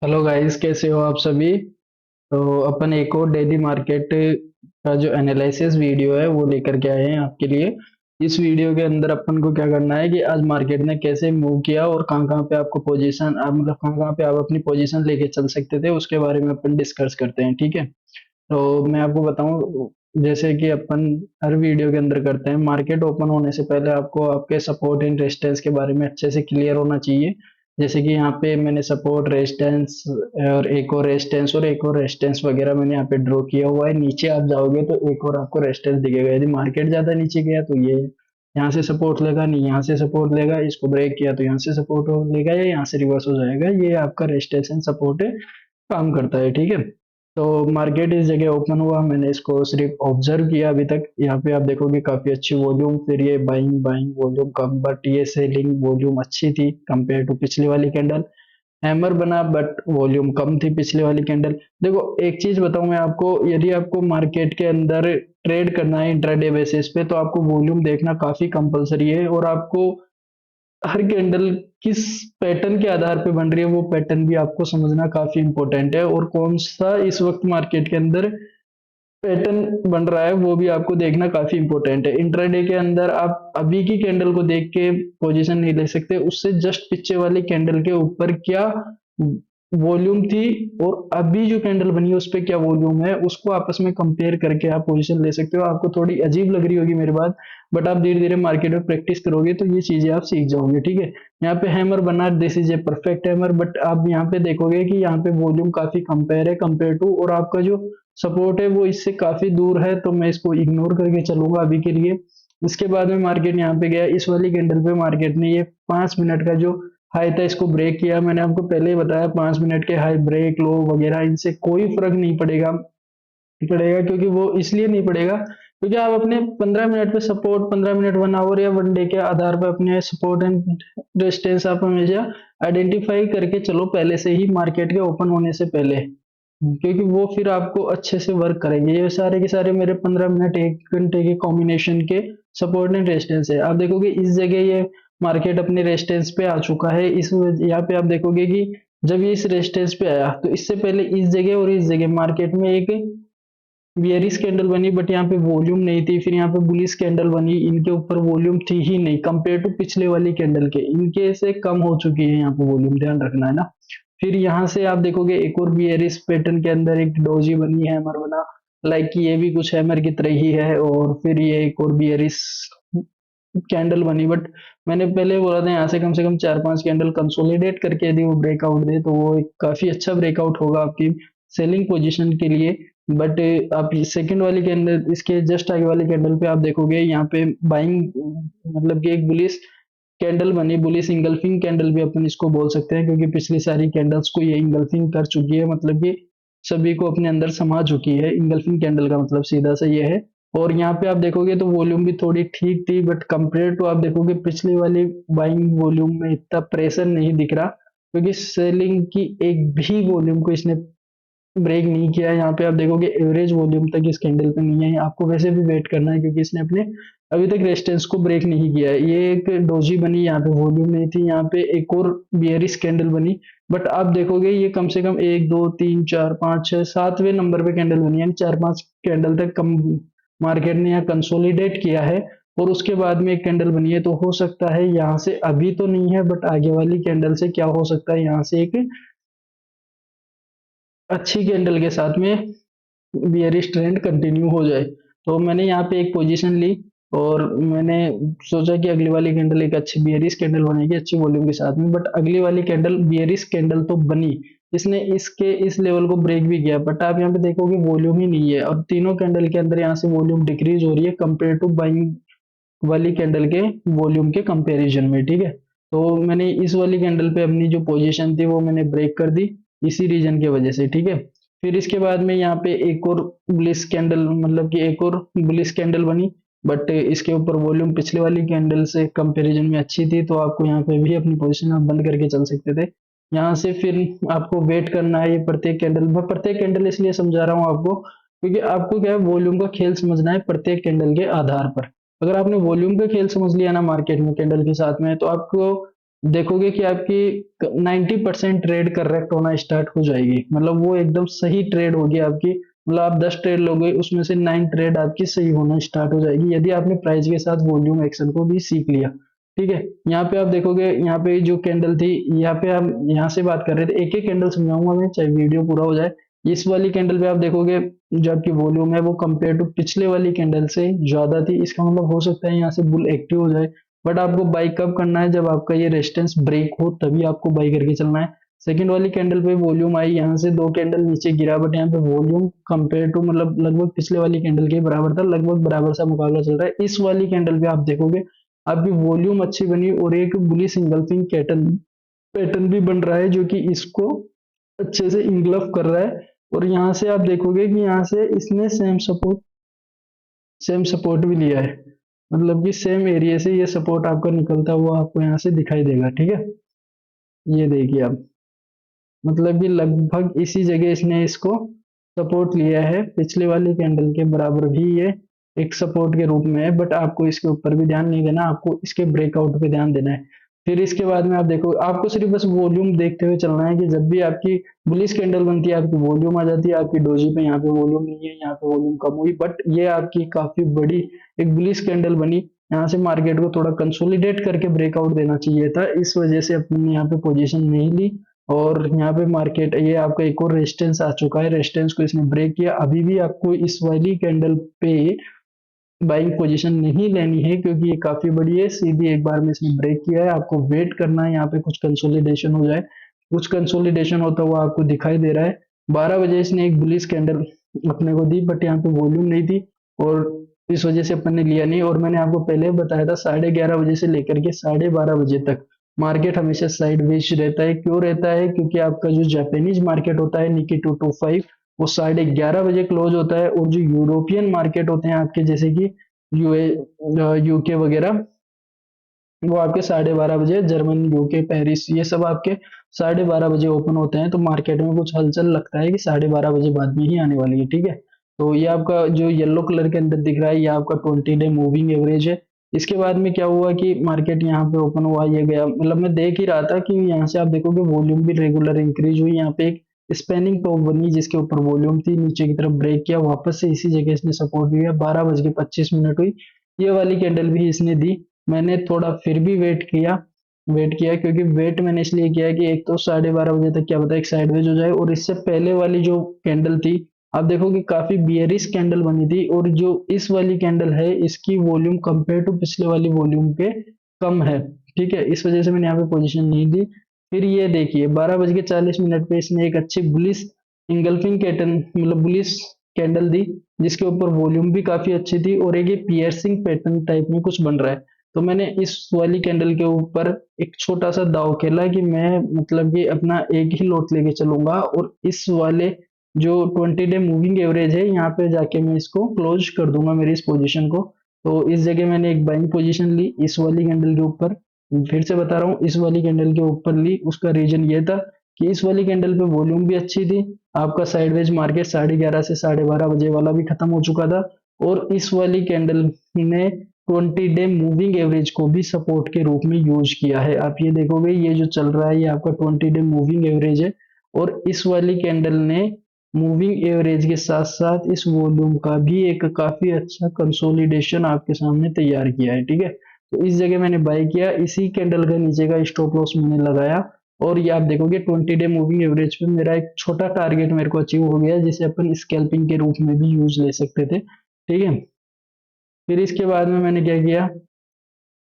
Hello guys, कैसे हो आप सभी। तो अपन एक और डेली मार्केट का जो एनालिसिस वीडियो है वो लेकर के आए हैं आपके लिए। इस वीडियो के अंदर अपन को क्या करना है कि आज मार्केट ने कैसे मूव किया और कहाँ कहाँ पे आपको पोजीशन आप मतलब कहाँ कहाँ पे आप अपनी पोजीशन लेके चल सकते थे उसके बारे में अपन डिस्कस करते हैं, ठीक है। तो मैं आपको बताऊं, जैसे कि अपन हर वीडियो के अंदर करते हैं, मार्केट ओपन होने से पहले आपको आपके सपोर्ट एंड रेजिस्टेंस के बारे में अच्छे से क्लियर होना चाहिए। जैसे कि यहाँ पे मैंने सपोर्ट रेजिस्टेंस और एक और रेजिस्टेंस वगैरह मैंने यहाँ पे ड्रॉ किया हुआ है। नीचे आप जाओगे तो एक और आपको रेजिस्टेंस दिखेगा। यदि मार्केट ज्यादा नीचे गया तो ये यहाँ से सपोर्ट लेगा, नहीं यहाँ से सपोर्ट लेगा, इसको ब्रेक किया तो यहाँ से सपोर्ट लेगा या यहाँ से रिवर्स हो जाएगा। ये आपका रेजिस्टेंस एंड सपोर्ट काम करता है, ठीक है। तो मार्केट इस जगह ओपन हुआ, मैंने इसको सिर्फ ऑब्जर्व किया अभी तक। यहाँ पे आप देखोगे काफी अच्छी वॉल्यूम, फिर ये buying buying volume come, but ये सेलिंग वॉल्यूम अच्छी थी कंपेयर टू पिछली वाली कैंडल। हैमर बना बट वॉल्यूम कम थी पिछली वाली कैंडल। देखो एक चीज बताऊं मैं आपको, यदि आपको मार्केट के अंदर ट्रेड करना है इंट्राडे बेसिस पे तो आपको वॉल्यूम देखना काफी कंपलसरी है, और आपको हर कैंडल किस पैटर्न के आधार पे बन रही है वो पैटर्न भी आपको समझना काफी इंपॉर्टेंट है, और कौन सा इस वक्त मार्केट के अंदर पैटर्न बन रहा है वो भी आपको देखना काफी इंपॉर्टेंट है। इंट्राडे के अंदर आप अभी की कैंडल को देख के पोजीशन नहीं ले सकते, उससे जस्ट पीछे वाली कैंडल के ऊपर क्या वॉल्यूम थी और अभी जो कैंडल बनी है उस पे क्या वॉल्यूम है, उसको आपस में कंपेयर करके आप पोजीशन ले सकते हो। आपको थोड़ी अजीब लग रही होगी मेरी बात, बट आप धीरे धीरे मार्केट में प्रैक्टिस करोगे तो ये चीजें आप सीख जाओगे, ठीक है। यहाँ पे हैमर बना, this is a perfect hammer, but आप यहाँ पे देखोगे कि यहाँ पे वॉल्यूम काफी कंपेयर है कंपेयर टू, और आपका जो सपोर्ट है वो इससे काफी दूर है, तो मैं इसको इग्नोर करके चलूंगा अभी के लिए। इसके बाद में मार्केट यहाँ पे गया, इस वाली कैंडल पे मार्केट ने ये 5 मिनट का जो हाई था इसको ब्रेक किया। मैंने आपको पहले ही बताया 5 मिनट के हाई ब्रेक लो वगैरह इनसे कोई फर्क नहीं पड़ेगा पड़ेगा क्योंकि वो इसलिए नहीं पड़ेगा क्योंकि आप अपने 15 मिनट पे सपोर्ट, 15 मिनट 1 आवर या 1 डे के आधार पर अपने सपोर्ट एंड रेजिस्टेंस आप हमेशा आइडेंटिफाई करके चलो पहले से ही, मार्केट के ओपन होने से पहले, क्योंकि वो फिर आपको अच्छे से वर्क करेंगे। ये सारे के सारे मेरे 15 मिनट 1 घंटे के कॉम्बिनेशन के सपोर्ट एंड रेजिस्टेंस है। आप देखोगे इस जगह ये मार्केट अपने रेजिस्टेंस पे आ चुका है। इस यहाँ पे आप देखोगे कि जब ये इस रेजिस्टेंस पे आया तो इससे पहले इस जगह और इस जगह मार्केट में एक बियरिश कैंडल बनी, बट यहाँ पे वॉल्यूम नहीं थी। फिर यहाँ पे बुलिश कैंडल बनी, इनके ऊपर वॉल्यूम थी ही नहीं कंपेयर टू पिछले वाली कैंडल के, इनके से कम हो चुकी है यहाँ पे वॉल्यूम, ध्यान रखना है ना। फिर यहाँ से आप देखोगे एक और बियरिश पैटर्न के अंदर एक डोजी बनी है, हैमर बना, लाइक ये भी कुछ हैमर की तरह ही है। और फिर ये एक और बियरिश कैंडल बनी, बट मैंने पहले बोला था यहाँ से कम 4-5 कैंडल कंसोलिडेट करके यदि वो ब्रेकआउट दे तो वो एक काफी अच्छा ब्रेकआउट होगा आपकी सेलिंग पोजीशन के लिए। बट आप सेकंड वाली कैंडल, इसके जस्ट आगे वाली कैंडल पे आप देखोगे यहाँ पे बाइंग, मतलब कि एक बुलिश कैंडल बनी, बुलिश इंगल्फिंग कैंडल भी अपन इसको बोल सकते हैं, क्योंकि पिछली सारी कैंडल्स को ये इंगल्फिंग कर चुकी है, मतलब कि सभी को अपने अंदर समा चुकी है। इंगल्फिंग कैंडल का मतलब सीधा सा ये है। और यहाँ पे आप देखोगे तो वॉल्यूम भी थोड़ी ठीक थी, बट कंपेयर टू आप देखोगे पिछली वाली बाइंग वॉल्यूम में इतना प्रेशर नहीं दिख रहा, क्योंकि सेलिंग की एक भी वॉल्यूम को इसने ब्रेक नहीं किया है। यहाँ पे आप देखोगे एवरेज वॉल्यूम तक इस कैंडल पे नहीं है, आपको वैसे भी वेट करना है क्योंकि इसने अपने अभी तक रेजिस्टेंस को ब्रेक नहीं किया है। ये एक डोजी बनी, यहाँ पे वॉल्यूम नहीं थी। यहाँ पे एक और बियरिश कैंडल बनी, बट आप देखोगे ये कम से कम 1 2 3 4 5 6 7वें नंबर पे कैंडल बनी, यानी 4-5 कैंडल तक कम मार्केट ने यहाँ कंसोलिडेट किया है, और उसके बाद में एक कैंडल बनी है। तो हो सकता है यहाँ से, अभी तो नहीं है बट आगे वाली कैंडल से क्या हो सकता है, यहाँ से एक अच्छी कैंडल के साथ में बियरिश ट्रेंड कंटिन्यू हो जाए। तो मैंने यहाँ पे एक पोजीशन ली, और मैंने सोचा कि अगली वाली कैंडल एक अच्छी बियरिश कैंडल बनेगी अच्छी वॉल्यूम के साथ में, बट अगली वाली कैंडल बियरिश कैंडल तो बनी, इसने इसके इस लेवल को ब्रेक भी किया, बट आप यहाँ पे देखोगे वॉल्यूम ही नहीं है, और तीनों कैंडल के अंदर यहाँ से वॉल्यूम डिक्रीज हो रही है कंपेयर टू बाइंग वाली कैंडल के वॉल्यूम के कंपैरिजन में, ठीक है। तो मैंने इस वाली कैंडल पे अपनी जो पोजीशन थी वो मैंने ब्रेक कर दी इसी रीजन की वजह से, ठीक है। फिर इसके बाद में यहाँ पे एक और बुलिश कैंडल, मतलब कि एक और बुलिश कैंडल बनी, बट इसके ऊपर वॉल्यूम पिछले वाली कैंडल से कंपैरिजन में अच्छी थी, तो आपको यहाँ पे भी अपनी पोजीशन आप बंद करके चल सकते थे। यहाँ से फिर आपको वेट करना है, ये प्रत्येक कैंडल, मैं प्रत्येक कैंडल इसलिए समझा रहा हूँ आपको क्योंकि आपको क्या है, वॉल्यूम का खेल समझना है प्रत्येक कैंडल के आधार पर। अगर आपने वॉल्यूम का खेल समझ लिया ना मार्केट में कैंडल के साथ में, तो आपको देखोगे कि आपकी 90% ट्रेड करेक्ट होना स्टार्ट हो जाएगी, मतलब वो एकदम सही ट्रेड होगी आपकी। मतलब आप 10 ट्रेड लोगे, उसमें से 9 ट्रेड आपकी सही होना स्टार्ट हो जाएगी, यदि आपने प्राइस के साथ वॉल्यूम एक्शन को भी सीख लिया। ठीक है, यहाँ पे आप देखोगे, यहाँ पे जो कैंडल थी, यहाँ पे हम यहाँ से बात कर रहे थे, एक एक कैंडल समझाऊंगा मैं, चाहे वीडियो पूरा हो जाए। इस वाली कैंडल पे आप देखोगे, जो आपकी वॉल्यूम है वो कंपेयर टू पिछले वाली कैंडल से ज्यादा थी। इसका मतलब हो सकता है यहाँ से बुल एक्टिव हो जाए, बट आपको बाई कब करना है, जब आपका ये रेजिस्टेंस ब्रेक हो तभी आपको बाई करके चलना है। सेकंड वाली कैंडल पे वॉल्यूम आई, यहाँ से दो कैंडल नीचे गिरा, बट यहाँ पे वॉल्यूम कंपेयर टू मतलब लगभग पिछले वाली कैंडल के बराबर था, लगभग बराबर सा मुकाबला चल रहा है। इस वाली कैंडल पे आप देखोगे आपकी वॉल्यूम अच्छी बनी और एक बुलिश इंगल्फिंग पैटर्न पैटर्न भी बन रहा है, जो कि इसको अच्छे से इंगल्फ कर रहा है। और यहाँ से आप देखोगे कि यहाँ से इसने सेम सपोर्ट भी लिया है, मतलब कि सेम एरिया से ये सपोर्ट आपका निकलता हुआ आपको यहाँ से दिखाई देगा। ठीक है, ये देखिए आप, मतलब कि लगभग इसी जगह इसने इसको सपोर्ट लिया है, पिछले वाली कैंडल के बराबर भी ये एक सपोर्ट के रूप में है, बट आपको इसके ऊपर भी ध्यान नहीं देना, आपको इसके ब्रेकआउट पे ध्यान देना है। फिर इसके बाद में आप देखो, आपको सिर्फ बस वॉल्यूम देखते हुए चलना है, कि जब भी आपकी बुलिश कैंडल बनती है आपकी वॉल्यूम आ जाती है, आपकी डोजी पे यहाँ पे वॉल्यूम नहीं है, यहाँ पे वॉल्यूम कम हुई, बट ये आपकी काफी बड़ी एक बुलिश कैंडल बनी। यहाँ से मार्केट को थोड़ा कंसोलिडेट करके ब्रेकआउट देना चाहिए था, इस वजह से अपने यहाँ पे पोजीशन नहीं ली। और यहाँ पे मार्केट, ये आपका एक और रेजिस्टेंस आ चुका है, रेजिस्टेंस को इसने ब्रेक किया। अभी भी आपको इस वाली कैंडल पे बाइंग पोजीशन नहीं लेनी है, क्योंकि ये काफी बड़ी है, सीधी एक बार में इसने ब्रेक किया है। आपको वेट करना है, यहाँ पे कुछ कंसोलिडेशन हो जाए, कुछ कंसोलिडेशन होता हुआ आपको दिखाई दे रहा है। 12 बजे इसने एक बुलिश कैंडल अपने को दी, बट यहाँ पे वॉल्यूम नहीं थी, और इस वजह से अपन ने लिया नहीं। और मैंने आपको पहले बताया था 11:30 बजे से लेकर के 12:30 बजे तक मार्केट हमेशा साइडवेज रहता है। क्यों रहता है? क्योंकि आपका जो जापानीज मार्केट होता है निकी 225, वो 11:30 बजे क्लोज होता है, और जो यूरोपियन मार्केट होते हैं आपके, जैसे कि यूए यूके वगैरह, वो आपके 12:30 बजे, जर्मन, यूके, पेरिस, ये सब आपके 12:30 बजे ओपन होते हैं। तो मार्केट में कुछ हलचल लगता है कि 12:30 बजे बाद में ही आने वाली है। ठीक है, तो ये आपका जो येलो कलर के अंदर दिख रहा है, ये आपका 20 डे मूविंग एवरेज है। इसके बाद में क्या हुआ कि मार्केट यहाँ पे ओपन हुआ, ये गया, मतलब मैं देख ही रहा था कि यहाँ से आप देखोगे वॉल्यूम भी रेगुलर इंक्रीज हुई, यहाँ पे एक स्पेनिंग टॉप बनी जिसके ऊपर वॉल्यूम थी, नीचे की तरफ ब्रेक किया, वापस से इसी जगह इसने सपोर्ट दिया, 12:25 हुई, ये वाली कैंडल भी इसने दी। मैंने थोड़ा फिर भी वेट किया, क्योंकि वेट मैंने इसलिए किया कि एक तो 12:30 बजे तक क्या पता एक साइडवेज हो जाए, और इससे पहले वाली जो कैंडल थी, आप देखो कि काफी बियरिश कैंडल बनी थी, और जो इस वाली कैंडल है इसकी वॉल्यूम कंपेयर टू पिछले वाली वॉल्यूम पे कम है। ठीक है, इस वजह से मैंने यहाँ पे पोजीशन नहीं दी। फिर ये देखिए 12:40 पे इसने एक अच्छी बुलिश इंगल्फिंग कैटन मतलब बुलिश कैंडल दी, जिसके ऊपर वॉल्यूम भी काफी अच्छी थी, और एक ये पियर्सिंग पैटर्न टाइप में कुछ बन रहा है। तो मैंने इस वाली कैंडल के ऊपर एक छोटा सा दाव खेला कि मैं मतलब कि अपना एक ही लॉट लेके चलूंगा, और इस वाले जो 20 डे मूविंग एवरेज है यहाँ पे जाके मैं इसको क्लोज कर दूंगा मेरी इस पोजीशन को। तो इस जगह मैंने एक बाइंग पोजीशन ली इस वाली कैंडल के ऊपर। फिर से बता रहा हूँ, इस वाली कैंडल के ऊपर ली, उसका रीजन ये था कि इस वाली कैंडल पे वॉल्यूम भी अच्छी थी, आपका साइडवेज मार्केट 11:30 से 12:30 बजे वाला भी खत्म हो चुका था, और इस वाली कैंडल ने 20 डे मूविंग एवरेज को भी सपोर्ट के रूप में यूज किया है। आप ये देखोगे, ये जो चल रहा है ये आपका 20 डे मूविंग एवरेज है, और इस वाली कैंडल ने मूविंग एवरेज के साथ साथ इस वॉल्यूम का भी एक काफी अच्छा कंसोलिडेशन आपके सामने तैयार किया है। ठीक है, तो इस जगह मैंने बाय किया, इसी कैंडल का नीचे का स्टॉप लॉस मैंने लगाया, और ये आप देखोगे 20 डे मूविंग एवरेज पे मेरा एक छोटा टारगेट मेरे को अचीव हो गया, जिसे अपन स्कैल्पिंग के रूप में भी यूज ले सकते थे। ठीक है, फिर इसके बाद में मैंने क्या किया,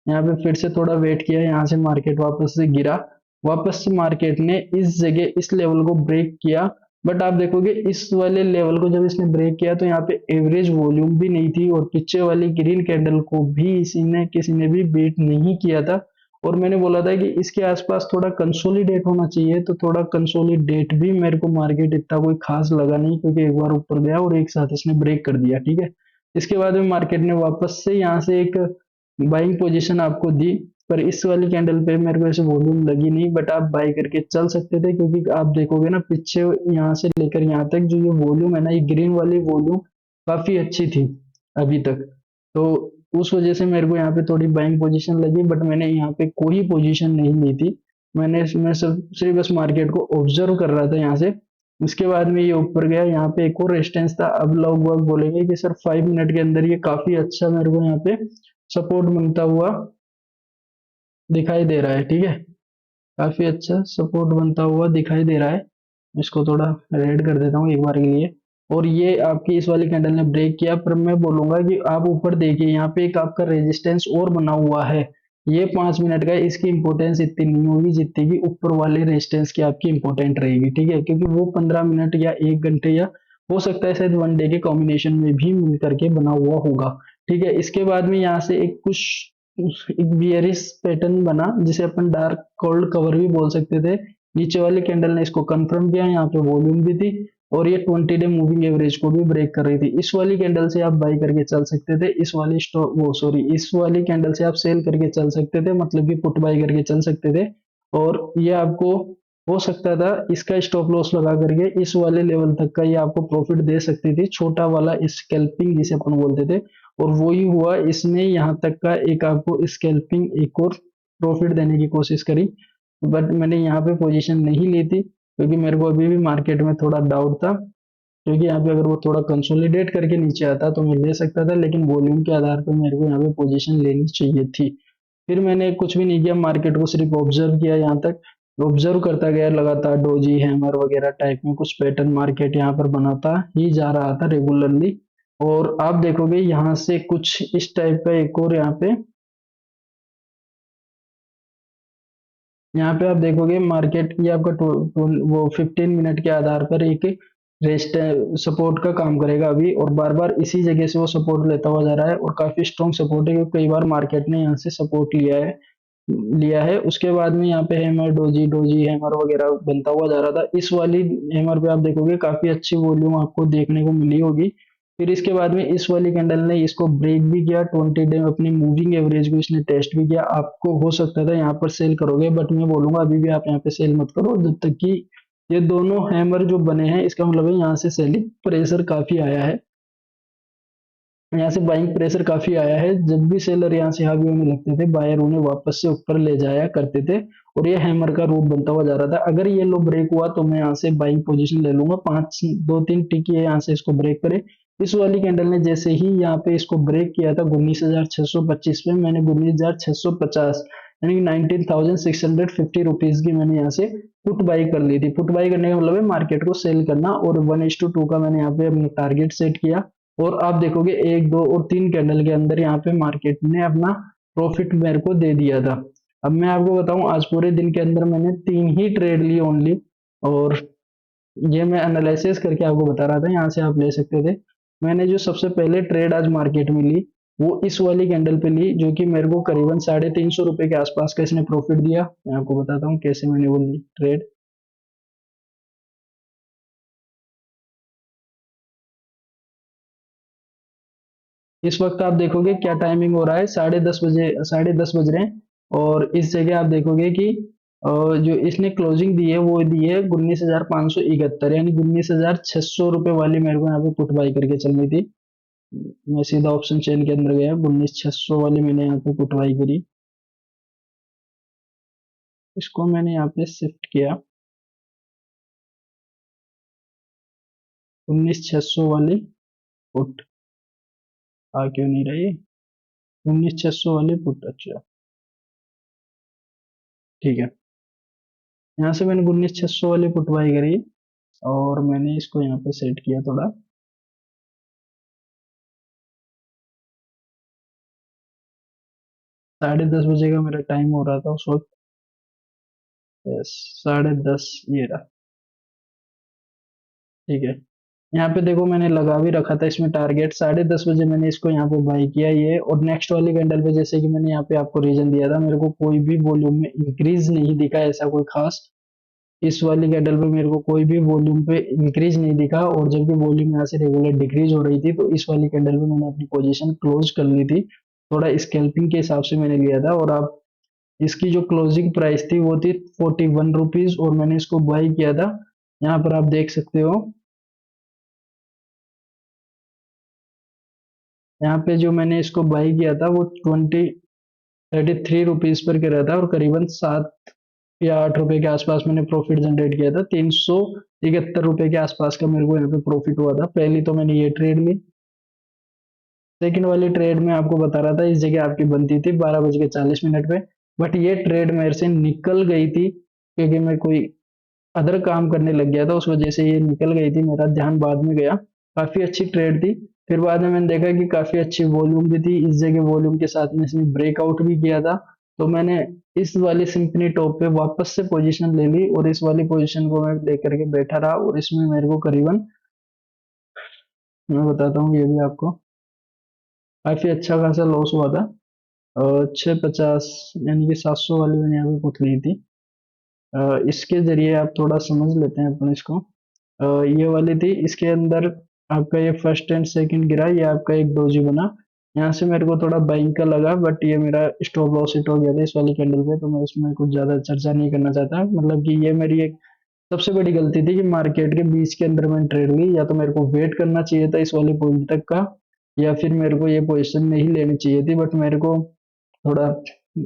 यहाँ पे फिर से थोड़ा वेट किया, यहाँ से मार्केट वापस से गिरा, वापस से मार्केट ने इस जगह इस लेवल को ब्रेक किया। बट आप देखोगे इस वाले लेवल को जब इसने ब्रेक किया तो यहाँ पे एवरेज वॉल्यूम भी नहीं थी, और पीछे वाली ग्रीन कैंडल को भी किसी ने भी बीट नहीं किया था। और मैंने बोला था कि इसके आसपास थोड़ा कंसोलिडेट होना चाहिए, तो थोड़ा कंसोलिडेट भी मेरे को मार्केट इतना कोई खास लगा नहीं, क्योंकि एक बार ऊपर गया और एक साथ इसने ब्रेक कर दिया। ठीक है, इसके बाद में मार्केट ने वापस से यहाँ से एक बाइंग पोजीशन आपको दी, पर इस वाली कैंडल पे मेरे को ऐसे वॉल्यूम लगी नहीं, बट आप बाई करके चल सकते थे, क्योंकि आप देखोगे ना पीछे यहाँ से लेकर यहाँ तक जो ये वॉल्यूम है ना, ये ग्रीन वाली वॉल्यूम काफी अच्छी थी अभी तक। तो उस वजह से मेरे को यहाँ पे थोड़ी बाइंग पोजीशन लगी, बट मैंने यहाँ पे कोई पोजीशन नहीं ली थी। मैं सब सिर्फ बस मार्केट को ऑब्जर्व कर रहा था यहाँ से। उसके बाद में ये ऊपर गया, यहाँ पे एक और रेजिस्टेंस था। अब लोग बाग बोलेंगे कि सर 5 मिनट के अंदर ये काफी अच्छा मेरे को यहाँ पे सपोर्ट बनता हुआ दिखाई दे रहा है, ठीक है। काफी अच्छा सपोर्ट बनता हुआ दिखाई दे रहा है। इसको थोड़ा रेड कर देता हूँ एक बार के लिए। और ये आपकी इस वाली कैंडल ने ब्रेक किया, पर मैं बोलूंगा कि आप ऊपर देखिए, यहाँ पे एक आपका रेजिस्टेंस और बना हुआ है। ये 5 मिनट का है, इसकी इंपॉर्टेंस इतनी नहीं होगी जितनी की ऊपर वाले रेजिस्टेंस की आपकी इंपॉर्टेंट रहेगी, ठीक है। क्योंकि वो 15 मिनट या 1 घंटे या हो सकता है शायद वन डे के कॉम्बिनेशन में भी मिल करके बना हुआ होगा, ठीक है। इसके बाद में यहाँ से एक बियरिश पैटर्न बना, जिसे अपन डार्क कोल्ड कवर भी बोल सकते थे। नीचे वाली कैंडल ने इसको कंफर्म किया, यहाँ पे वॉल्यूम भी थी और ये 20 डे मूविंग एवरेज को भी ब्रेक कर रही थी। इस वाली कैंडल से आप बाई करके चल सकते थे, इस वाली स्टॉक वो सॉरी इस वाली कैंडल से आप सेल करके चल सकते थे, मतलब कि पुट बाई करके चल सकते थे। और ये आपको हो सकता था इसका स्टॉप लॉस लगा करके इस वाले लेवल तक का ये आपको प्रॉफिट दे सकती थी, छोटा वाला स्कैल्पिंग जिसे अपन बोलते थे। और वही हुआ, इसने यहाँ तक का एक आपको स्कैल्पिंग एक और प्रॉफिट देने की कोशिश करी, बट मैंने यहाँ पे पोजीशन नहीं ली थी क्योंकि मेरे को अभी भी मार्केट में थोड़ा डाउट था। क्योंकि यहाँ पे अगर वो थोड़ा कंसोलिडेट करके नीचे आता तो मैं ले सकता था, लेकिन वॉल्यूम के आधार पर मेरे को यहाँ पे पोजीशन लेनी चाहिए थी। फिर मैंने कुछ भी नहीं किया, मार्केट को सिर्फ ऑब्जर्व किया। यहाँ तक ऑब्जर्व करता गया लगातार, डोजी हैमर वगैरह टाइप में कुछ पैटर्न मार्केट यहाँ पर बनाता ही जा रहा था रेगुलरली। और आप देखोगे यहाँ से कुछ इस टाइप का एक और यहाँ पे आप देखोगे मार्केट ये आपका वो 15 मिनट के आधार पर एक रेस्ट सपोर्ट का काम करेगा अभी, और बार बार इसी जगह से वो सपोर्ट लेता हुआ जा रहा है और काफी स्ट्रॉन्ग सपोर्ट है, क्योंकि कई बार मार्केट ने यहाँ से सपोर्ट लिया है। उसके बाद में यहाँ पे हैमर डोजी डोजी हैमर वगैरह बनता हुआ जा रहा था। इस वाली हैमर पे आप देखोगे काफी अच्छी वॉल्यूम आपको देखने को मिली होगी। फिर इसके बाद में इस वाली कैंडल ने इसको ब्रेक भी किया, 20 डे में अपनी मूविंग एवरेज को इसने टेस्ट भी किया। आपको हो सकता था यहाँ पर सेल करोगे, बट मैं बोलूंगा अभी भी आप यहाँ पे सेल मत करो जब तक कि ये दोनों हैमर जो बने हैं, इसका मतलब है यहाँ से सेलिंग प्रेशर काफी आया है, यहाँ से बाइंग प्रेशर काफी आया है। जब भी सेलर यहाँ से हावी होने लगते थे, बायर उन्हें वापस से ऊपर ले जाया करते थे और ये हैमर का रूप बनता हुआ जा रहा था। अगर ये लो ब्रेक हुआ तो मैं यहाँ से बाइंग पोजीशन ले लूंगा, 2-3 टिकी है यहाँ से इसको ब्रेक करे। इस वाली कैंडल ने जैसे ही यहाँ पे इसको ब्रेक किया था 19,625 पे, मैंने 19,650 यानी 19,650 रुपीज की मैंने यहाँ से पुट बाई कर ली थी। पुट बाई करने का मतलब है मार्केट को सेल करना, और 1:2 का मैंने यहाँ पे अपना टारगेट सेट किया। और आप देखोगे 1, 2 और 3 कैंडल के अंदर यहाँ पे मार्केट ने अपना प्रॉफिट मेरे को दे दिया था। अब मैं आपको बताऊं, आज पूरे दिन के अंदर मैंने 3 ही ट्रेड ली ओनली, और ये मैं एनालिसिस करके आपको बता रहा था, यहाँ से आप ले सकते थे। मैंने जो सबसे पहले ट्रेड आज मार्केट में ली वो इस वाली कैंडल पे ली, जो कि मेरे को करीबन 350 रुपए के आसपास का इसने प्रॉफिट दिया। मैं आपको बताता हूँ कैसे मैंने वो ली ट्रेड। इस वक्त आप देखोगे क्या टाइमिंग हो रहा है, 10:30 बजे, 10:30 बज रहे हैं। और इस जगह आप देखोगे कि जो इसने क्लोजिंग दी है वो दी है 19,571, यानी 19,600 रुपए वाली मेरे को यहाँ पे पुट बाई करके चलनी थी। मैं सीधा ऑप्शन चेन के अंदर गया, 19,600 वाली मैंने यहाँ पे पुट बाई करी। इसको मैंने यहाँ पे शिफ्ट किया, 19,600 वाली पुट आ क्यों नहीं रही, 19,600 वाली पुट, अच्छा ठीक है। यहाँ से मैंने 19,600 वाली पुट बाई करी और मैंने इसको यहाँ पे सेट किया थोड़ा। 10:30 बजे का मेरा टाइम हो रहा था उस वक्त। यस, 10:30 ये रहा, ठीक है। यहाँ पे देखो मैंने लगा भी रखा था इसमें टारगेट, 10:30 बजे मैंने इसको यहाँ पे बाई किया ये। और नेक्स्ट वाली कैंडल पे जैसे कि मैंने यहाँ पे आपको रीजन दिया था, मेरे को कोई भी वॉल्यूम में इंक्रीज नहीं दिखा ऐसा कोई खास। इस वाली कैंडल पे मेरे को कोई भी वॉल्यूम पे इंक्रीज नहीं दिखा, और जब भी वॉल्यूम यहाँ से रेगुलर डिक्रीज हो रही थी तो इस वाली कैंडल पे मैंने अपनी पोजीशन क्लोज कर ली थी। थोड़ा स्कैल्पिंग के हिसाब से मैंने लिया था। और आप इसकी जो क्लोजिंग प्राइस थी वो थी 41 रुपीज, और मैंने इसको बाई किया था, यहाँ पर आप देख सकते हो यहाँ पे जो मैंने इसको बाई किया था वो 33 रुपीज पर गिरा था और करीबन 7 या 8 रुपए के आसपास मैंने प्रॉफिट जनरेट किया था। 371 रुपए के आसपास का मेरे को यहाँ पे प्रॉफिट हुआ था। पहली तो मैंने ये ट्रेड ली। सेकंड वाली ट्रेड में आपको बता रहा था इस जगह आपकी बनती थी 12:40 पे, बट ये ट्रेड मेरे से निकल गई थी क्योंकि मैं कोई अदर काम करने लग गया था, उस वजह से ये निकल गई थी, मेरा ध्यान बाद में गया। काफी अच्छी ट्रेड थी। फिर बाद में मैंने देखा कि काफी अच्छी वॉल्यूम भी थी, इस जगह वॉल्यूम के साथ में इसने ब्रेकआउट भी किया था। तो मैंने इस वाली सिंपनी टॉप पे वापस से पोजीशन ले ली और इस वाली पोजीशन को मैं लेकर के बैठा रहा और इसमें मेरे को करीबन, मैं बताता हूँ ये भी आपको, काफी अच्छा खासा लॉस हुआ था। 650 यानी कि 700 वाली मैंने यहाँ पे पुट ली थी। इसके जरिए आप थोड़ा समझ लेते हैं अपन इसको। ये वाली थी, इसके अंदर आपका ये फर्स्ट एंड सेकंड गिरा, ये आपका एक डोजी बना। यहाँ से मेरे को थोड़ा बाइंग का लगा, बट ये मेरा स्टॉप लॉस हिट हो गया था इस वाली कैंडल पे, तो मैं इसमें कुछ ज्यादा चर्चा नहीं करना चाहता। मतलब कि ये मेरी एक सबसे बड़ी गलती थी कि मार्केट के बीच के अंदर मैंने ट्रेड ली। या तो मेरे को वेट करना चाहिए था इस वाली पॉइंट तक का, या फिर मेरे को ये पोजीशन नहीं लेनी चाहिए थी, बट मेरे को थोड़ा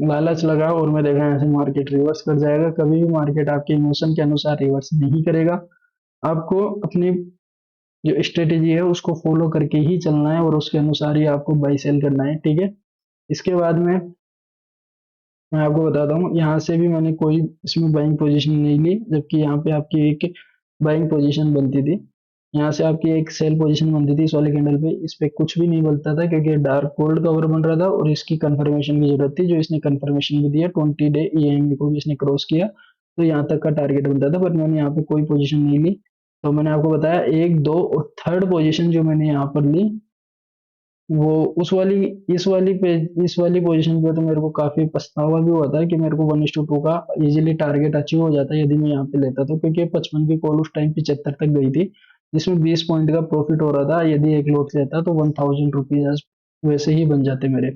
लालच लगा और मैं देखा ऐसे मार्केट रिवर्स कर जाएगा। कभी भी मार्केट आपके इमोशन के अनुसार रिवर्स नहीं करेगा। आपको अपनी जो स्ट्रेटेजी है उसको फॉलो करके ही चलना है और उसके अनुसार ही आपको बाई सेल करना है, ठीक है। इसके बाद में मैं आपको बताता हूँ, यहाँ से भी मैंने कोई इसमें बाइंग पोजीशन नहीं ली, जबकि यहाँ पे आपकी एक बाइंग पोजीशन बनती थी। यहाँ से आपकी एक सेल पोजीशन बनती थी इस वाले कैंडल पे। इस पे कुछ भी नहीं बनता था क्योंकि डार्क कोल्ड कवर बन रहा था और इसकी कंफर्मेशन की जरूरत थी, जो इसने कंफर्मेशन भी दिया। 20 डे EMA को भी इसने क्रॉस किया, तो यहाँ तक का टारगेट बनता था, बट मैंने यहाँ पे कोई पोजीशन नहीं ली। तो मैंने आपको बताया एक, दो और थर्ड पोजीशन जो मैंने यहाँ पर ली, वो उस वाली इस वाली पे इस वाली पोजीशन पे तो मेरे को काफी पछतावा भी हुआ था कि मेरे को 1:2 का इजीली टारगेट अचीव हो जाता यदि मैं यहाँ पे लेता। तो क्योंकि 55 की कॉल उस टाइम 75 तक गई थी, जिसमें 20 पॉइंट का प्रॉफिट हो रहा था। यदि एक लॉट लेता तो 1000 रुपीज वैसे ही बन जाते मेरे।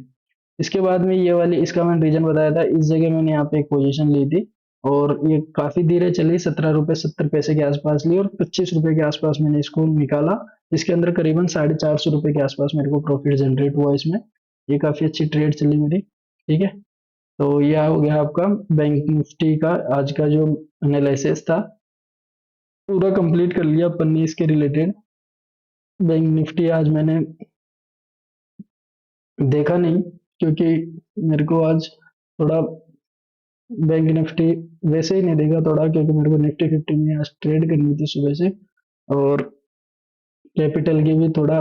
इसके बाद में ये वाली, इसका मैंने रीजन बताया था, इस जगह मैंने यहाँ पे एक पोजीशन ली थी और ये काफी धीरे चली, 17 रुपए 70 पैसे के आसपास ली और 25 रुपए के आसपास मैंने इसको निकाला। इसके अंदर करीबन 450 रुपए के आसपास मेरे को प्रॉफिट जनरेट हुआ इसमें। ये काफी अच्छी ट्रेड चली मेरी, ठीक है। तो यह हो गया आपका बैंक निफ्टी का आज का जो एनालिसिस था, पूरा कंप्लीट कर लिया अपन ने इसके रिलेटेड। बैंक निफ्टी आज मैंने देखा नहीं क्योंकि मेरे को आज थोड़ा बैंक निफ्टी वैसे ही नहीं देखा थोड़ा, क्योंकि मेरे को निफ्टी 50 में आज ट्रेड करनी थी सुबह से और कैपिटल की भी थोड़ा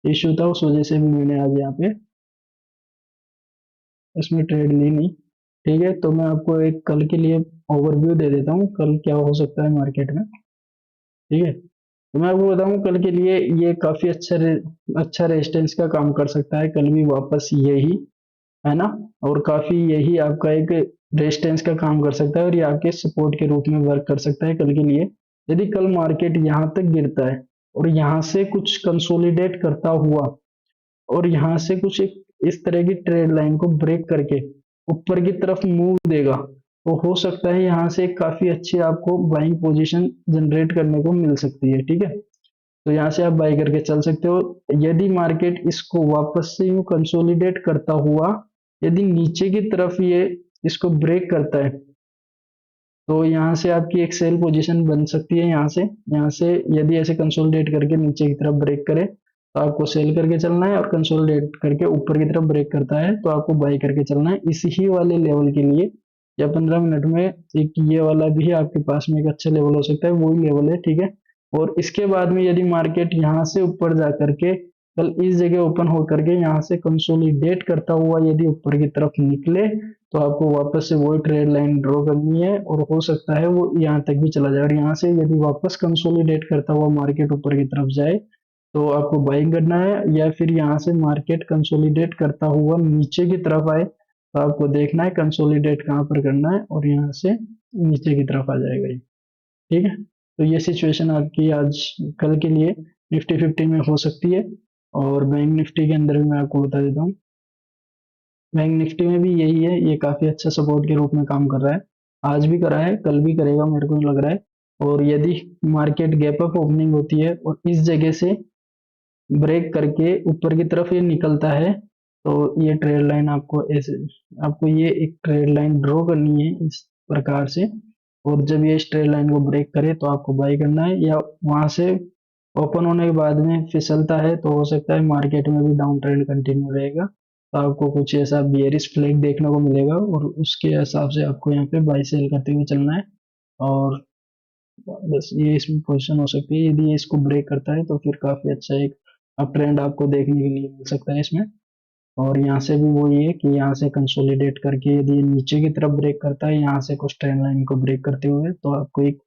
इश्यू था, उस वजह से भी मैंने आज यहाँ पे इसमें ट्रेड ली नहीं, ठीक है। तो मैं आपको एक कल के लिए ओवरव्यू दे देता हूँ, कल क्या हो सकता है मार्केट में, ठीक है। तो मैं आपको बताऊँ कल के लिए ये काफी अच्छा रेजिस्टेंस का काम कर सकता है कल भी वापस यही, है ना। और काफी यही आपका एक रेजिस्टेंस का काम कर सकता है और ये आपके सपोर्ट के रूप में वर्क कर सकता है कल के लिए। यदि कल मार्केट यहाँ तक गिरता है और यहाँ से कुछ कंसोलिडेट करता हुआ और यहाँ से कुछ एक इस तरह की ट्रेड लाइन को ब्रेक करके ऊपर की तरफ मूव देगा, तो हो सकता है यहाँ से काफी अच्छी आपको बाइंग पोजीशन जनरेट करने को मिल सकती है, ठीक है। तो यहाँ से आप बाई करके चल सकते हो। यदि मार्केट इसको वापस से यूं कंसोलिडेट करता हुआ यदि नीचे की तरफ ये इसको ब्रेक करता है, तो यहाँ से आपकी एक सेल पोजीशन बन सकती है। यहाँ से यदि ऐसे कंसोलिडेट करके नीचे की तरफ ब्रेक करे तो आपको सेल करके चलना है, और कंसोलिडेट करके ऊपर की तरफ ब्रेक करता है तो आपको बाई करके चलना है इसी ही वाले लेवल के लिए। या 15 मिनट में एक ये वाला भी आपके पास में एक अच्छा लेवल हो सकता है, वही लेवल है, ठीक है। और इसके बाद में यदि मार्केट यहाँ से ऊपर जा करके कल इस जगह ओपन होकर के यहाँ से कंसोलिडेट करता हुआ यदि ऊपर की तरफ निकले, तो आपको वापस से वही ट्रेड लाइन ड्रॉ करनी है और हो सकता है वो यहाँ तक भी चला जाए। और यहाँ से यदि वापस कंसोलिडेट करता हुआ मार्केट ऊपर की तरफ जाए तो आपको बाइंग करना है, या फिर यहाँ से मार्केट कंसोलिडेट करता हुआ नीचे की तरफ आए तो आपको देखना है कंसोलिडेट कहाँ पर करना है और यहाँ से नीचे की तरफ आ जाएगा ये, ठीक है। तो ये सिचुएशन आपकी आज कल के लिए निफ्टी 50 में हो सकती है। और बैंक निफ्टी के अंदर भी मैं आपको बता देता हूँ, बैंक निफ्टी में भी यही है, ये काफी अच्छा सपोर्ट के रूप में काम कर रहा है। आज भी करा है, कल भी करेगा मेरे को लग रहा है। और यदि मार्केट गैप अप ओपनिंग होती है और इस जगह से ब्रेक करके ऊपर की तरफ ये निकलता है, तो ये ट्रेड लाइन आपको ऐसे, आपको ये एक ट्रेड लाइन ड्रॉ करनी है इस प्रकार से। और जब ये इस ट्रेड लाइन को ब्रेक करे तो आपको बाई करना है, या वहां से ओपन होने के बाद में फिसलता है तो हो सकता है मार्केट में भी डाउन ट्रेंड कंटिन्यू रहेगा, तो आपको कुछ ऐसा बियरिश फ्लैग देखने को मिलेगा और उसके हिसाब से आपको यहाँ पे बाई सेल करते हुए चलना है। और बस ये इसमें पोजीशन हो सकती है, यदि ये इसको ब्रेक करता है तो फिर काफी अच्छा एक अप ट्रेंड आपको देखने के लिए मिल सकता है इसमें। और यहाँ से भी वही है कि यहाँ से कंसोलिडेट करके यदि ये नीचे की तरफ ब्रेक करता है यहाँ से कुछ ट्रेंड लाइन को ब्रेक करते हुए, तो आपको एक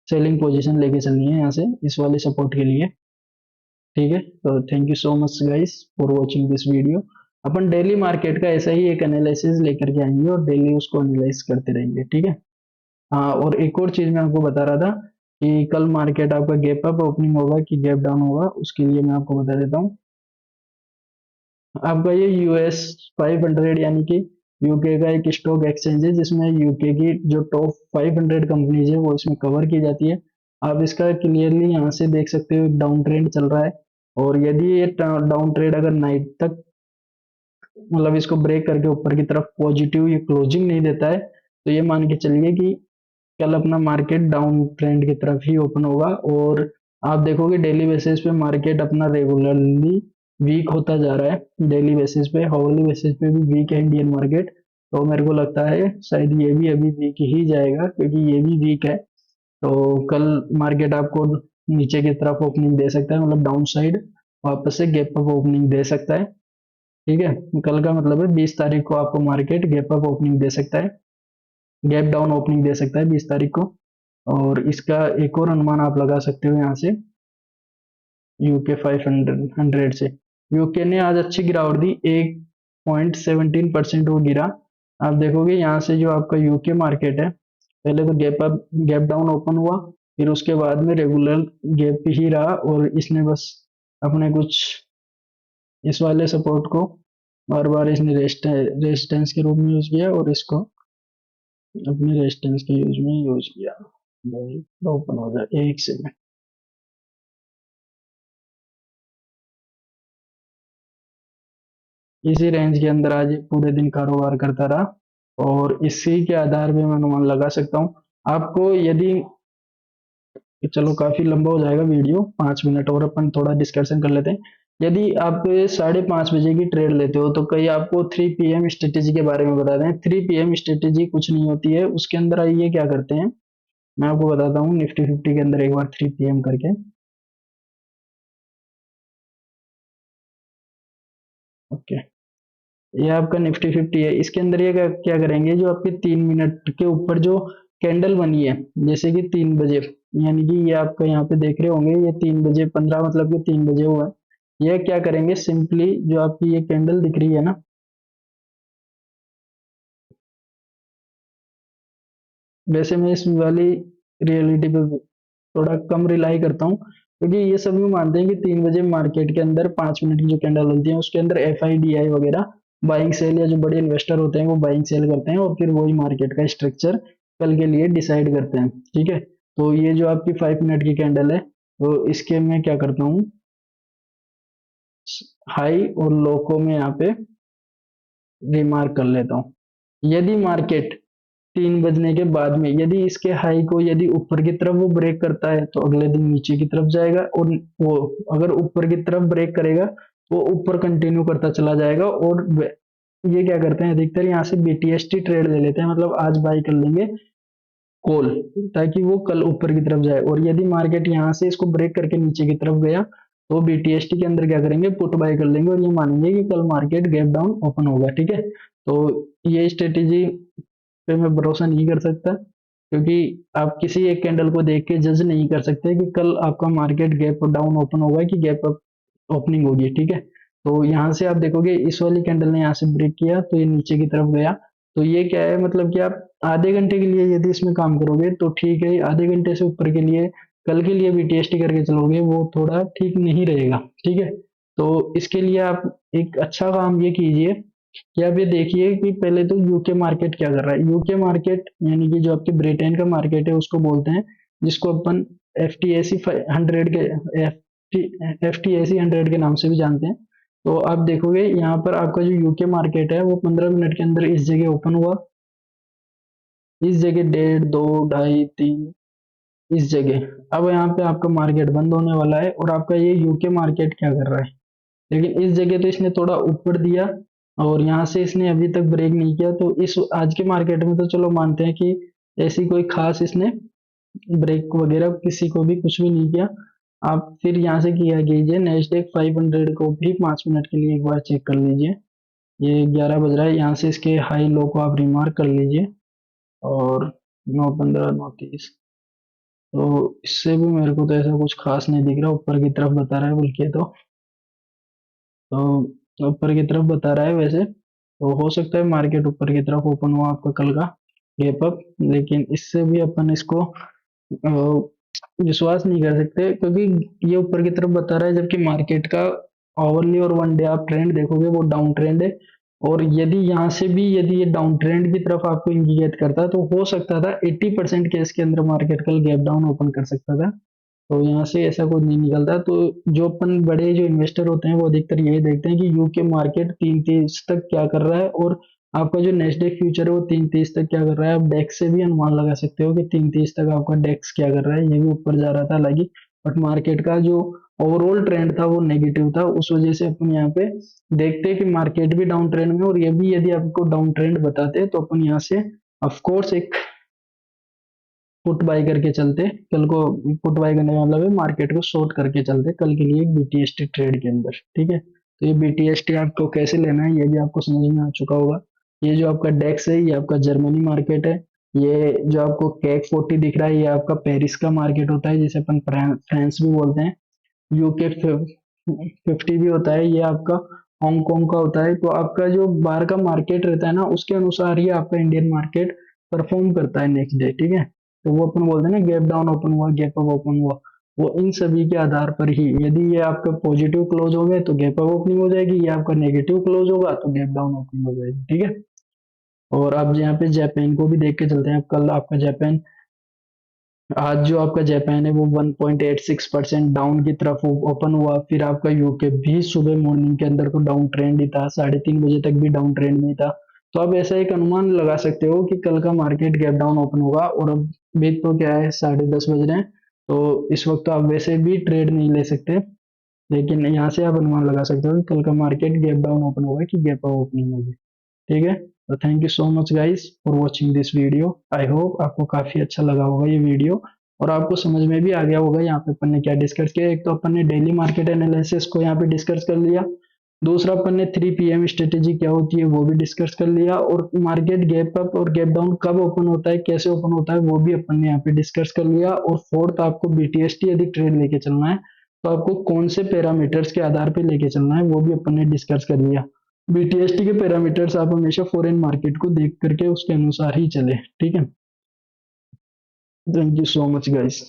सेलिंग पोजीशन लेके चलनी है यहाँ से इस वाले सपोर्ट के लिए। ठीक है, तो thank you so much guys for watching this video. Upon daily market का ऐसा ही एक एनालिसिस लेकर के आएंगे और डेली उसको एनालाइज करते रहेंगे, ठीक है। हाँ, और एक और चीज मैं आपको बता रहा था कि कल मार्केट आपका गैप अप ओपनिंग होगा कि गैप डाउन होगा, उसके लिए मैं आपको बता देता हूँ। आपका ये यूएस 500 यानी कि यूके का एक स्टॉक एक्सचेंज है जिसमें यूके की जो टॉप 500 कंपनीज है वो इसमें कवर की जाती है। आप इसका क्लियरली यहाँ से देख सकते हो एक डाउन ट्रेंड चल रहा है, और यदि ये डाउन ट्रेंड अगर नाइट तक मतलब इसको ब्रेक करके ऊपर की तरफ पॉजिटिव ये क्लोजिंग नहीं देता है, तो ये मान के चलिए कि कल अपना मार्केट डाउन ट्रेंड की तरफ ही ओपन होगा। और आप देखोगे डेली बेसिस पे मार्केट अपना रेगुलरली वीक होता जा रहा है, डेली बेसिस पे हाउरली बेसिस पे भी वीक है इंडियन मार्केट। तो मेरे को लगता है शायद ये भी अभी वीक ही जाएगा क्योंकि ये भी वीक है। तो कल मार्केट आपको नीचे की तरफ ओपनिंग दे सकता है, मतलब डाउन साइड वापस से गैप अप ओपनिंग दे सकता है। ठीक है, कल का मतलब है 20 तारीख को आपको मार्केट गैप अप ओपनिंग दे सकता है, गैप डाउन ओपनिंग दे सकता है 20 तारीख को। और इसका एक और अनुमान आप लगा सकते हो यहाँ से यूके 500 से। यूके ने आज अच्छी गिरावट दी, 1.17% वो गिरा। आप देखोगे यहाँ से जो आपका यूके मार्केट है, पहले तो gap up gap down open हुआ, फिर उसके बाद में रेगुलर गैप ही रहा, और इसने बस अपने कुछ इस वाले सपोर्ट को बार बार इसने रेजिस्टेंस के रूप में यूज किया और इसको अपने रेजिस्टेंस के यूज में यूज किया। भाई ओपन हो जाए एक सेकंड। इसी रेंज के अंदर आज ये पूरे दिन कारोबार करता रहा, और इसी के आधार पे मैं अनुमान लगा सकता हूँ आपको। यदि चलो काफी लंबा हो जाएगा वीडियो, 5 मिनट और अपन थोड़ा डिस्कशन कर लेते हैं। यदि आप 5:30 बजे की ट्रेड लेते हो तो कई आपको 3 PM स्ट्रेटेजी के बारे में बता दें। 3 PM स्ट्रेटेजी कुछ नहीं होती है, उसके अंदर आइए क्या करते हैं मैं आपको बताता हूँ निफ्टी 50 के अंदर एक बार 3 PM करके। ओके, ये आपका निफ्टी 50 है, इसके अंदर ये क्या क्या करेंगे, जो आपके 3 मिनट के ऊपर जो कैंडल बनी है जैसे कि 3 बजे, यानी कि ये आपका यहाँ पे देख रहे होंगे ये 3:15 मतलब कि 3 बजे हुआ है। ये क्या करेंगे, सिंपली जो आपकी ये कैंडल दिख रही है ना, वैसे मैं इस वाली रियलिटी पे थोड़ा कम रिलाई करता हूँ क्योंकि ये सभी मानते हैं कि 3 बजे मार्केट के अंदर 5 मिनट की जो कैंडल होती है उसके अंदर FIDI वगैरह बाइंग सेल, या जो बड़े इन्वेस्टर होते हैं वो बाइंग सेल करते हैं और फिर वही मार्केट का स्ट्रक्चर कल के लिए डिसाइड करते हैं। ठीक है, तो ये जो आपकी 5 मिनट की कैंडल है, तो इसके मैं क्या करता हूँ, हाई और लो को मैं यहाँ पे रिमार्क कर लेता हूँ। यदि मार्केट 3 बजने के बाद में यदि इसके हाई को यदि ऊपर की तरफ वो ब्रेक करता है तो अगले दिन नीचे की तरफ जाएगा, और वो अगर ऊपर की तरफ ब्रेक करेगा तो वो ऊपर कंटिन्यू करता चला जाएगा। और ये क्या करते हैं अधिकतर यहाँ से BTST ट्रेड ले लेते हैं, मतलब आज बाई कर लेंगे कॉल, ताकि वो कल ऊपर की तरफ जाए। और यदि मार्केट यहाँ से इसको ब्रेक करके नीचे की तरफ गया तो BTST के अंदर क्या करेंगे, पुट बाय कर लेंगे और ये मानेंगे कि कल मार्केट गैप डाउन ओपन होगा। ठीक है, तो ये स्ट्रेटेजी पे मैं भरोसा नहीं कर सकता क्योंकि आप किसी एक कैंडल को देख के जज नहीं कर सकते कि कल आपका मार्केट गैप डाउन ओपन होगा कि गैप अप ओपनिंग होगी। ठीक है, तो यहाँ से आप देखोगे इस वाली कैंडल ने यहाँ से ब्रेक किया तो ये नीचे की तरफ गया, तो ये क्या है मतलब कि आप आधे घंटे के लिए यदि इसमें काम करोगे तो ठीक है, आधे घंटे से ऊपर के लिए कल के लिए BTST करके चलोगे वो थोड़ा ठीक नहीं रहेगा। ठीक है, तो इसके लिए आप एक अच्छा काम ये कीजिए कि आप ये देखिए कि पहले तो यूके मार्केट क्या कर रहा है। यूके मार्केट यानी कि जो आपके ब्रिटेन का मार्केट है उसको बोलते हैं, जिसको अपन FTSE 100 के FTSE 100 के नाम से भी जानते हैं। तो आप देखोगे यहाँ पर आपका जो यूके मार्केट है वो 15 मिनट के अंदर इस जगह ओपन हुआ, इस जगह 1.5, 2, 2.5, 3, इस जगह। अब यहाँ पे आपका मार्केट बंद होने वाला है और आपका ये यूके मार्केट क्या कर रहा है, लेकिन इस जगह तो इसने थोड़ा ऊपर दिया और यहाँ से इसने अभी तक ब्रेक नहीं किया। तो इस आज के मार्केट में तो चलो मानते हैं कि ऐसी कोई खास इसने ब्रेक वगैरह किसी को भी कुछ भी नहीं किया। आप फिर यहाँ से किया कीजिए नेस्डेक 500 को भी 5 मिनट के लिए एक बार चेक कर लीजिए। ये 11 बज रहा है, यहाँ से इसके हाई लो को आप रिमार्क कर लीजिए। और 9.15, 9.30, तो इससे भी मेरे को तो ऐसा कुछ खास नहीं दिख रहा, ऊपर की तरफ बता रहा है बल्कि। तो ऊपर की तरफ बता रहा है वैसे, तो हो सकता है मार्केट ऊपर की तरफ ओपन हुआ आपका कल का गैप अप, लेकिन इससे भी अपन इसको विश्वास नहीं कर सकते क्योंकि ये ऊपर की तरफ बता रहा है, जबकि मार्केट का आवरली और 1 डे आप ट्रेंड देखोगे वो डाउन ट्रेंड है। और यदि यहाँ से भी यदि ये डाउन ट्रेंड की तरफ आपको इंडिकेट करता तो हो सकता था 80% केस के अंदर मार्केट कल गैप डाउन ओपन कर सकता था। तो यहाँ से ऐसा कुछ नहीं निकलता। तो जो अपन बड़े जो इन्वेस्टर होते हैं वो अधिकतर यही देखते हैं कि यूके मार्केट 3.30 तक क्या कर रहा है, और आपका जो नेस्डेक फ्यूचर है वो 3.30 तक क्या कर रहा है। आप डेक्स से भी अनुमान लगा सकते हो कि 3.30 तक आपका डेक्स क्या कर रहा है, ये भी ऊपर जा रहा था हालांकि, बट मार्केट का जो ओवरऑल ट्रेंड था वो नेगेटिव था। उस वजह से अपन यहाँ पे देखते हैं कि मार्केट भी डाउन ट्रेंड में, और ये भी यदि आपको डाउन ट्रेंड बताते हैं तो अपन यहाँ से ऑफकोर्स एक पुट बाय करके चलते कल को। पुट बाय करने का मतलब है मार्केट को शॉर्ट करके चलते कल के लिए बीटीएसटी ट्रेड के अंदर, ठीक है। तो ये बीटीएसटी आपको कैसे लेना है ये भी आपको समझ में आ चुका होगा। ये जो आपका डेक्स है ये आपका जर्मनी मार्केट है। ये जो आपको कैक 40 दिख रहा है ये आपका पेरिस का मार्केट होता है, जिसे अपन फ्रांस भी बोलते हैं। यूके 50 भी होता है, ये आपका हांगकांग का होता है। तो आपका जो बाहर का मार्केट रहता है ना उसके अनुसार ही आपका इंडियन मार्केट परफॉर्म करता है नेक्स्ट डे, ठीक है। तो वो अपन बोलते हैं ना गैप डाउन ओपन हुआ, गैप अप ओपन हुआ, वो इन सभी के आधार पर ही, यदि ये आपका पॉजिटिव क्लोज हो गए तो गैप अप ओपनिंग हो जाएगी, ये आपका नेगेटिव क्लोज होगा तो गैप डाउन ओपनिंग हो जाएगी, ठीक है। और अब यहाँ पे जापान को भी देख के चलते हैं। कल आपका जापान, आज जो आपका जापान है वो 1.86% डाउन की तरफ ओपन हुआ। फिर आपका यूके भी सुबह मॉर्निंग के अंदर तो डाउन ट्रेंड ही था, 3:30 बजे तक भी डाउन ट्रेंड में ही था। तो आप ऐसा एक अनुमान लगा सकते हो कि कल का मार्केट गैप डाउन ओपन होगा। और अब भी तो क्या है, 10:30 बज रहे हैं, तो इस वक्त तो आप वैसे भी ट्रेड नहीं ले सकते, लेकिन यहाँ से आप अनुमान लगा सकते हो कि कल का मार्केट गैप डाउन ओपन होगा कि गैप अप ओपनिंग होगी, ठीक है। तो thank you so much guys for watching this video. I hope आपको काफी अच्छा लगा होगा ये वीडियो, और आपको समझ में भी आ गया होगा यहाँ पे अपन ने क्या डिस्कस किया। एक तो अपन ने डेली मार्केट एनालिसिस को यहाँ पे डिस्कस कर लिया, दूसरा अपन ने 3 PM स्ट्रेटेजी क्या होती है वो भी डिस्कस कर लिया, और मार्केट गैप अप और गैप डाउन कब ओपन होता है, कैसे ओपन होता है वो भी अपन ने यहाँ पे डिस्कस कर लिया। और फोर्थ, आपको बीटीएसटी यदि ट्रेड लेके चलना है तो आपको कौन से पैरामीटर्स के आधार पे लेके चलना है वो भी अपन ने डिस्कस कर लिया। बीटीएसटी के पैरामीटर्स आप हमेशा फॉरेन मार्केट को देख करके उसके अनुसार ही चले, ठीक है। Thank you so much guys.